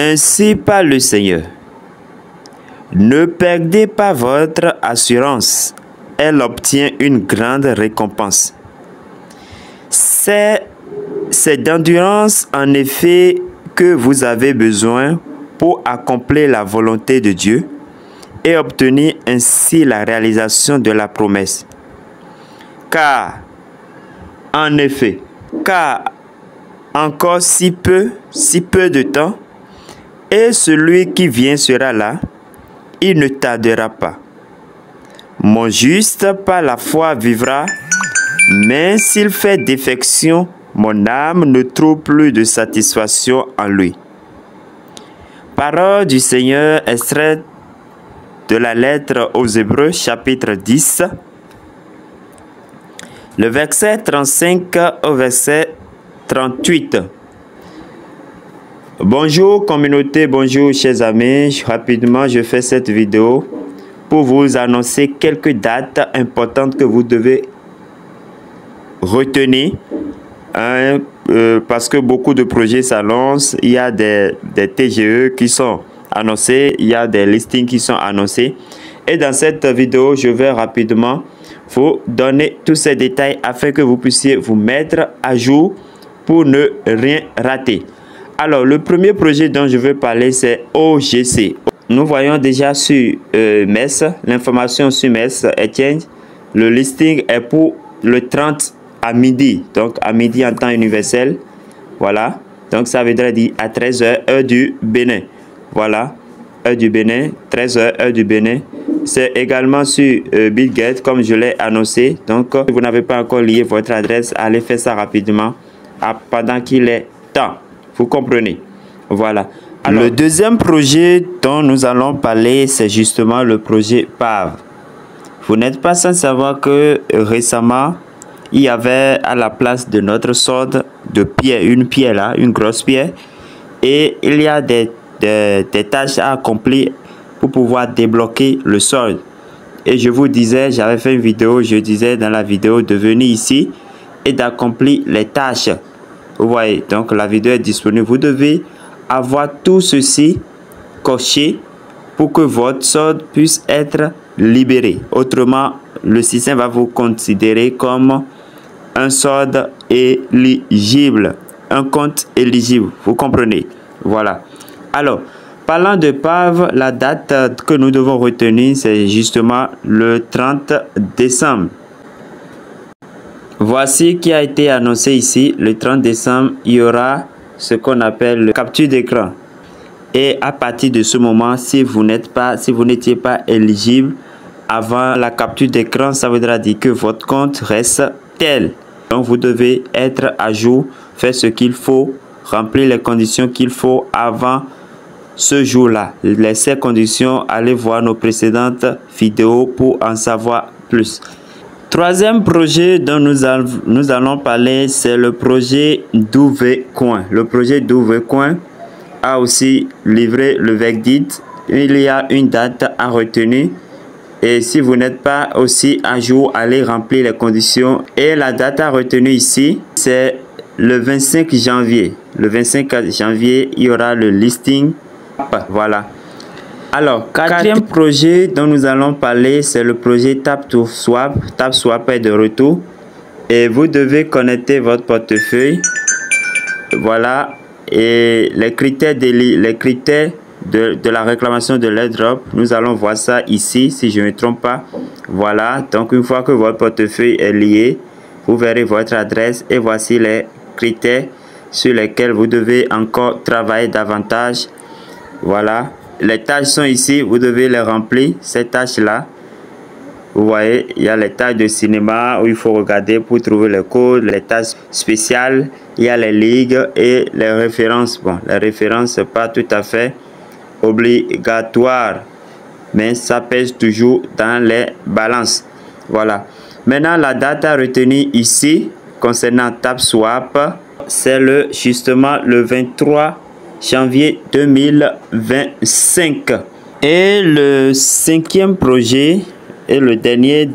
Ainsi parle le Seigneur. Ne perdez pas votre assurance, elle obtient une grande récompense. C'est d'endurance en effet que vous avez besoin pour accomplir la volonté de Dieu et obtenir ainsi la réalisation de la promesse. Car encore si peu de temps, et celui qui vient sera là, il ne tardera pas. Mon juste par la foi vivra, mais s'il fait défection, mon âme ne trouve plus de satisfaction en lui. Parole du Seigneur extraite de la lettre aux Hébreux, chapitre 10, le verset 35 au verset 38. Bonjour communauté, bonjour chers amis. Rapidement, je fais cette vidéo pour vous annoncer quelques dates importantes que vous devez retenir. Parce que beaucoup de projets s'annoncent, il y a des TGE qui sont annoncés, il y a des listings qui sont annoncés. Et dans cette vidéo, je vais rapidement vous donner tous ces détails afin que vous puissiez vous mettre à jour pour ne rien rater. Alors, le premier projet dont je veux parler, c'est OGC. Nous voyons déjà sur MES, l'information sur MES Exchange. Le listing est pour le 30 à midi. Donc, à midi en temps universel. Voilà. Donc, ça voudrait dire à 13h, heure du Bénin. Voilà. Heure du Bénin. 13h, heure du Bénin. C'est également sur Bitget, comme je l'ai annoncé. Donc, si vous n'avez pas encore lié votre adresse, allez faire ça rapidement pendant qu'il est temps. Vous comprenez? Voilà. Alors, le deuxième projet dont nous allons parler, c'est justement le projet PAV. Vous n'êtes pas sans savoir que récemment, il y avait à la place de notre solde de pierre, une pierre là, une grosse pierre. Et il y a des tâches à accomplir pour pouvoir débloquer le solde. Et je vous disais, j'avais fait une vidéo, je disais dans la vidéo de venir ici et d'accomplir les tâches. Vous voyez, donc la vidéo est disponible. Vous devez avoir tout ceci coché pour que votre solde puisse être libéré. Autrement, le système va vous considérer comme un solde éligible, un compte éligible. Vous comprenez? Voilà. Alors, parlant de PAV, la date que nous devons retenir, c'est justement le 30 décembre. Voici qui a été annoncé ici. Le 30 décembre, il y aura ce qu'on appelle le capture d'écran. Et à partir de ce moment, si vous n'étiez pas éligible avant la capture d'écran, ça voudra dire que votre compte reste tel. Donc, vous devez être à jour, faire ce qu'il faut, remplir les conditions qu'il faut avant ce jour-là. Ces conditions, allez voir nos précédentes vidéos pour en savoir plus. Troisième projet dont nous allons parler, c'est le projet DouveCoin. Le projet DouveCoin a aussi livré le verdict. Il y a une date à retenir. Et si vous n'êtes pas aussi à jour, allez remplir les conditions. Et la date à retenir ici, c'est le 25 janvier. Le 25 janvier, il y aura le listing. Voilà. Alors, quatrième projet dont nous allons parler, c'est le projet Tap2Swap. Tap2Swap est de retour. Et vous devez connecter votre portefeuille. Voilà. Et les critères de la réclamation de l'airdrop, nous allons voir ça ici, si je ne me trompe pas. Voilà. Donc, une fois que votre portefeuille est lié, vous verrez votre adresse. Et voici les critères sur lesquels vous devez encore travailler davantage. Voilà. Les tâches sont ici, vous devez les remplir, ces tâches-là. Vous voyez, il y a les tâches de cinéma où il faut regarder pour trouver les codes, les tâches spéciales, il y a les ligues et les références. Bon, les références, ce n'est pas tout à fait obligatoire, mais ça pèse toujours dans les balances. Voilà. Maintenant, la date à retenir ici, concernant Tap2Swap, c'est justement le 23 janvier 2025. Et le cinquième projet et le dernier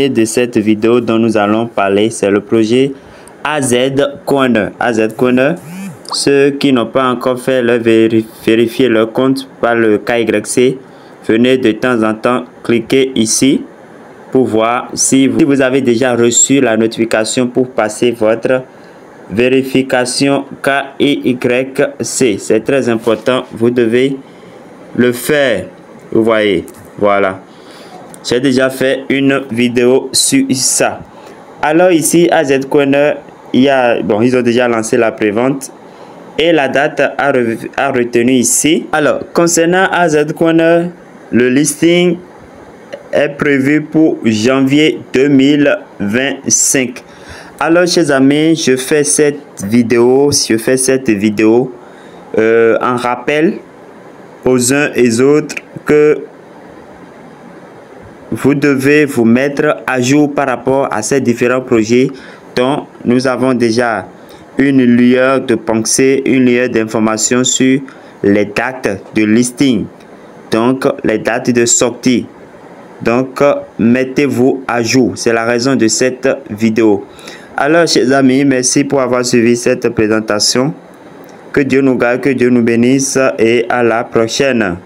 de cette vidéo dont nous allons parler, c'est le projet AZ Corner. AZ Corner, Ceux qui n'ont pas encore fait leur vérifier leur compte par le KYC, venez de temps en temps cliquer ici pour voir si vous avez déjà reçu la notification pour passer votre vérification KYC. C'est très important, vous devez le faire. Vous voyez, voilà. J'ai déjà fait une vidéo sur ça. Alors ici, AZ Corner, ils ont déjà lancé la prévente. Et la date à retenir ici. Alors, concernant AZ Corner, le listing est prévu pour janvier 2025. Alors, chers amis, je fais cette vidéo en rappel aux uns et aux autres que vous devez vous mettre à jour par rapport à ces différents projets dont nous avons déjà une lueur de pensée, une lueur d'information sur les dates de listing, donc les dates de sortie. Donc, mettez-vous à jour. C'est la raison de cette vidéo. Alors, chers amis, merci pour avoir suivi cette présentation. Que Dieu nous garde, que Dieu nous bénisse et à la prochaine.